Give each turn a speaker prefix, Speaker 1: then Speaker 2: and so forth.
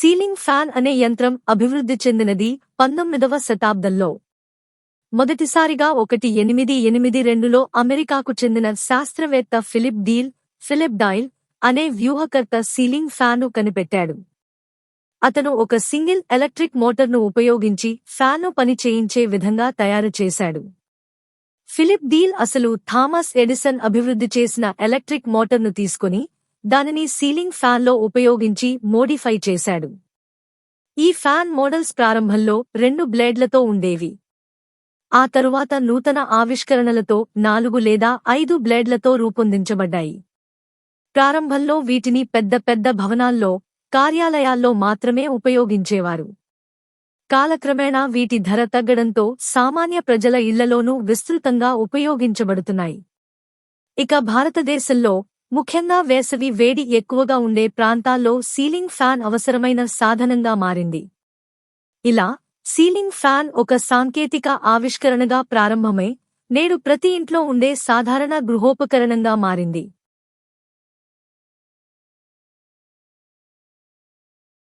Speaker 1: Ceiling fan అనే యంత్రం అభివృద్ధి చెందినది 19వ శతాబ్దంలో. మొదటిసారిగా 1882లో అమెరికాకు చెందిన శాస్త్రవేత్త ఫిలిప్ డైల్ అనే వ్యూహకర్త సీలింగ్ ఫ్యాన్ను కనిపెట్టాడు. అతను ఒక సింగిల్ ఎలక్ట్రిక్ మోటార్ను ఉపయోగించి ఫ్యాన్ను పని చేయించే విధంగా తయారు చేశాడు. ఫిలిప్ డీల్ అసలు థామస్ ఎడిసన్ అభివృద్ధి చేసిన ఎలక్ట్రిక్ మోటార్ను తీసుకుని దానిని సీలింగ్ ఫ్యాన్లో ఉపయోగించి మోడిఫై చేశాడు. ఈ ఫ్యాన్ మోడల్స్ ప్రారంభంలో 2 బ్లేడ్లతో ఉండేవి. ఆ తరువాత నూతన ఆవిష్కరణలతో 4 లేదా 5 బ్లేడ్లతో రూపొందించబడ్డాయి. ప్రారంభంలో వీటిని పెద్ద భవనాల్లో, కార్యాలయాల్లో మాత్రమే ఉపయోగించేవారు. కాలక్రమేణా వీటి ధర తగ్గడంతో సామాన్య ప్రజల ఇళ్లలోనూ విస్తృతంగా ఉపయోగించబడుతున్నాయి. ఇక భారతదేశంలో ముఖ్యంగా వేసవి వేడి ఎక్కువగా ఉండే ప్రాంతాల్లో సీలింగ్ ఫ్యాన్ అవసరమైన సాధనంగా మారింది. ఇలా సీలింగ్ ఫ్యాన్ ఒక సాంకేతిక ఆవిష్కరణగా ప్రారంభమై నేడు ప్రతి ఇంట్లో ఉండే సాధారణ గృహోపకరణంగా మారింది.